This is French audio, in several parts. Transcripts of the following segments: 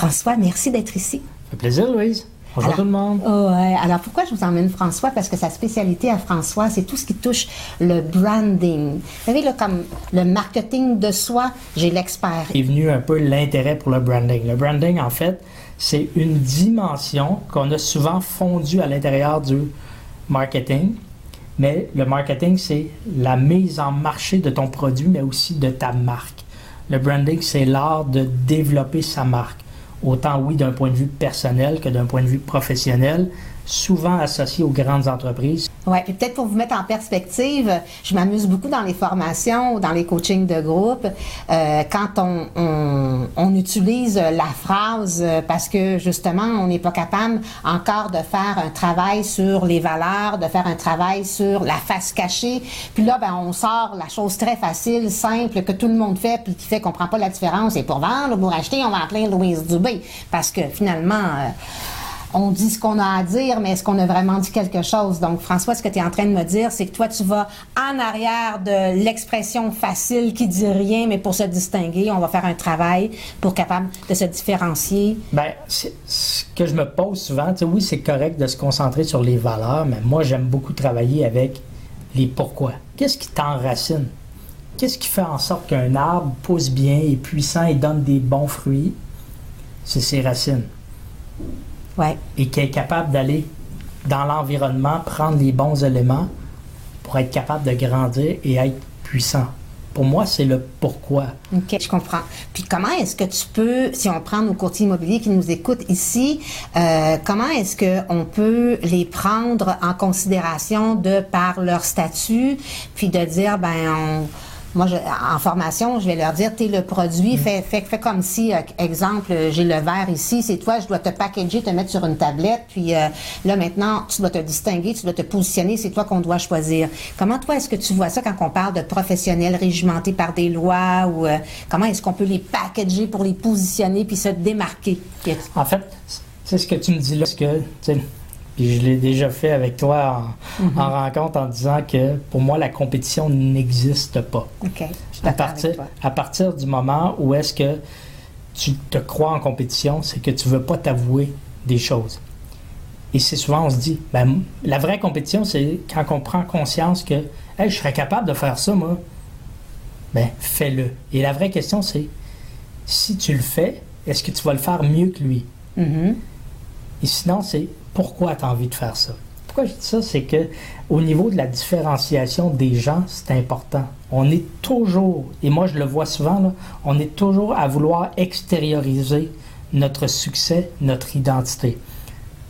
François, merci d'être ici. Ça fait plaisir, Louise. Bonjour tout le monde. Ouais. Alors, pourquoi je vous emmène François? Parce que sa spécialité à François, c'est tout ce qui touche le branding. Vous savez, là, comme le marketing de soi, j'ai l'expert. Est venu un peu l'intérêt pour le branding. Le branding, en fait, c'est une dimension qu'on a souvent fondue à l'intérieur du marketing. Mais le marketing, c'est la mise en marché de ton produit, mais aussi de ta marque. Le branding, c'est l'art de développer sa marque. Autant, oui, d'un point de vue personnel que d'un point de vue professionnel, souvent associé aux grandes entreprises. Oui, puis peut-être pour vous mettre en perspective, je m'amuse beaucoup dans les formations ou dans les coachings de groupe quand on utilise la phrase parce que justement, on n'est pas capable encore de faire un travail sur les valeurs, de faire un travail sur la face cachée. Puis là, ben, on sort la chose très facile, simple, que tout le monde fait, puis qui fait qu'on ne prend pas la différence. Et pour vendre ou pour acheter, on va appeler Louise Dubé. Parce que finalement... on dit ce qu'on a à dire, mais est-ce qu'on a vraiment dit quelque chose? Donc, François, ce que tu es en train de me dire, c'est que toi, tu vas en arrière de l'expression facile qui dit rien, mais pour se distinguer, on va faire un travail pour capable de se différencier. Bien, ce que je me pose souvent, oui, c'est correct de se concentrer sur les valeurs, mais moi, j'aime beaucoup travailler avec les pourquoi. Qu'est-ce qui t'enracine? Qu'est-ce qui fait en sorte qu'un arbre pousse bien, est puissant et donne des bons fruits? C'est ses racines. Ouais. Et qui est capable d'aller dans l'environnement, prendre les bons éléments pour être capable de grandir et être puissant. Pour moi, c'est le pourquoi. OK, je comprends. Puis comment est-ce que tu peux, si on prend nos courtiers immobiliers qui nous écoutent ici, comment est-ce qu'on peut les prendre en considération de par leur statut, puis de dire, moi, en formation, je vais leur dire, t'es le produit, fais comme si, exemple, j'ai le verre ici, c'est toi, je dois te packager, te mettre sur une tablette, puis là, maintenant, tu dois te distinguer, tu dois te positionner, c'est toi qu'on doit choisir. Comment, toi, est-ce que tu vois ça quand on parle de professionnels régimentés par des lois, ou comment est-ce qu'on peut les packager pour les positionner puis se démarquer? En fait, c'est ce que tu me dis là, puis je l'ai déjà fait avec toi en rencontre en disant que pour moi, la compétition n'existe pas. OK. Je suis d'accord avec toi. À partir du moment où est-ce que tu te crois en compétition, c'est que tu ne veux pas t'avouer des choses. Et c'est souvent, on se dit, la vraie compétition, c'est quand on prend conscience que hey, je serais capable de faire ça, moi. Fais-le. Et la vraie question, c'est si tu le fais, est-ce que tu vas le faire mieux que lui? Mm-hmm. Et sinon, c'est pourquoi tu as envie de faire ça? Pourquoi je dis ça? C'est que au niveau de la différenciation des gens, c'est important. On est toujours, et moi je le vois souvent, là, on est toujours à vouloir extérioriser notre succès, notre identité.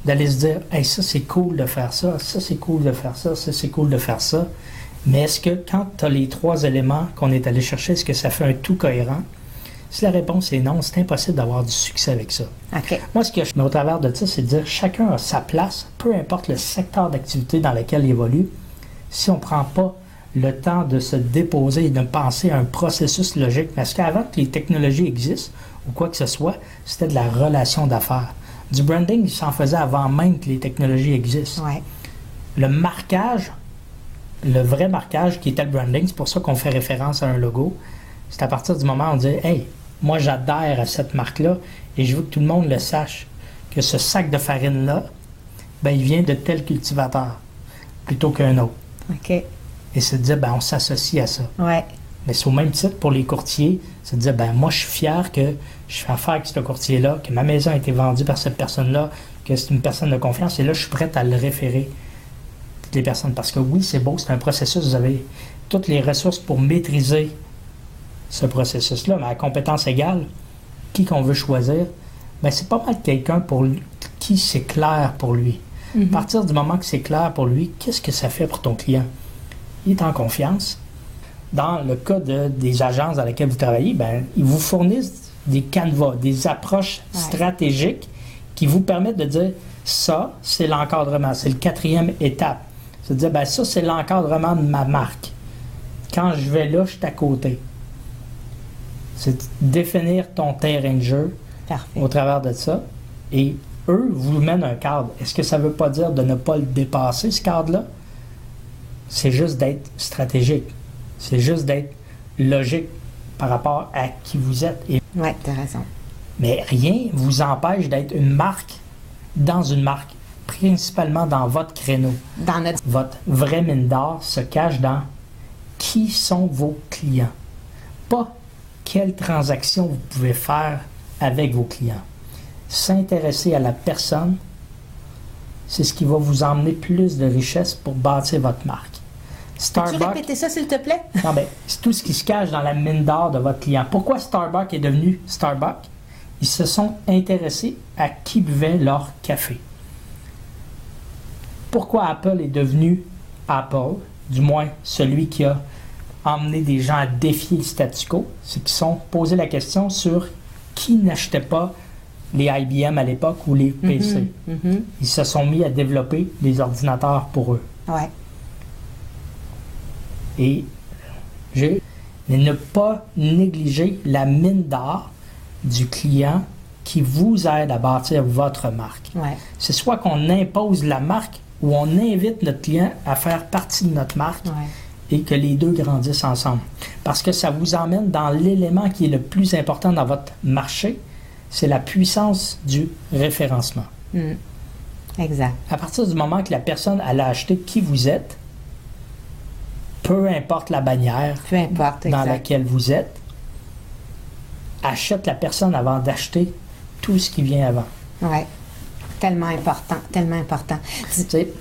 D'aller se dire, hey, ça c'est cool de faire ça, ça c'est cool de faire ça, ça c'est cool de faire ça. Mais est-ce que quand tu as les trois éléments qu'on est allé chercher, est-ce que ça fait un tout cohérent? Si la réponse est non, c'est impossible d'avoir du succès avec ça. Okay. Moi, ce que je mets au travers de ça, c'est de dire chacun a sa place, peu importe le secteur d'activité dans lequel il évolue. Si on ne prend pas le temps de se déposer et de penser à un processus logique, parce qu'avant que les technologies existent, ou quoi que ce soit, c'était de la relation d'affaires. Du branding, il s'en faisait avant même que les technologies existent. Ouais. Le marquage, le vrai marquage qui était le branding, c'est pour ça qu'on fait référence à un logo, c'est à partir du moment où on dit « Hey, moi, j'adhère à cette marque-là et je veux que tout le monde le sache, que ce sac de farine-là, il vient de tel cultivateur plutôt qu'un autre. » OK. Et c'est de dire, on s'associe à ça. Ouais. Mais c'est au même titre pour les courtiers, c'est de dire, moi, je suis fier que je fais affaire avec ce courtier-là, que ma maison a été vendue par cette personne-là, que c'est une personne de confiance, et là, je suis prête à le référer, toutes les personnes. Parce que oui, c'est beau, c'est un processus, vous avez toutes les ressources pour maîtriser ce processus-là, mais à compétence égale, qui qu'on veut choisir, c'est pas mal quelqu'un pour qui c'est clair pour lui. Mm-hmm. À partir du moment que c'est clair pour lui, qu'est-ce que ça fait pour ton client? Il est en confiance. Dans le cas des agences dans lesquelles vous travaillez, ils vous fournissent des canevas, des approches stratégiques qui vous permettent de dire, ça, c'est l'encadrement, c'est le 4e étape. C'est de dire, ça, c'est l'encadrement de ma marque. Quand je vais là, je suis à côté. C'est définir ton terrain de jeu. Parfait. Au travers de ça. Et eux vous mènent un cadre. Est-ce que ça ne veut pas dire de ne pas le dépasser, ce cadre-là? C'est juste d'être stratégique. C'est juste d'être logique par rapport à qui vous êtes. Oui, tu as raison. Mais rien ne vous empêche d'être une marque dans une marque, principalement dans votre créneau. Dans notre... Votre vraie mine d'or se cache dans qui sont vos clients. Pas quelles transactions vous pouvez faire avec vos clients. S'intéresser à la personne, c'est ce qui va vous emmener plus de richesse pour bâtir votre marque. Peux-tu répéter ça, s'il te plaît? Non, ben, c'est tout ce qui se cache dans la mine d'or de votre client. Pourquoi Starbucks est devenu Starbucks? Ils se sont intéressés à qui buvait leur café. Pourquoi Apple est devenu Apple? Du moins, celui qui a emmené des gens à défier le statu quo, c'est qu'ils se sont posé la question sur qui n'achetait pas les IBM à l'époque ou les PC. Ils se sont mis à développer des ordinateurs pour eux. Ouais. Et ne pas négliger la mine d'or du client qui vous aide à bâtir votre marque. Ouais. C'est soit qu'on impose la marque ou on invite notre client à faire partie de notre marque et que les deux grandissent ensemble. Parce que ça vous emmène dans l'élément qui est le plus important dans votre marché, c'est la puissance du référencement. Exact. À partir du moment que la personne elle a acheté qui vous êtes, peu importe la bannière dans laquelle vous êtes, achète la personne avant d'acheter tout ce qui vient avant. Oui. Tellement important, tellement important. Tu sais,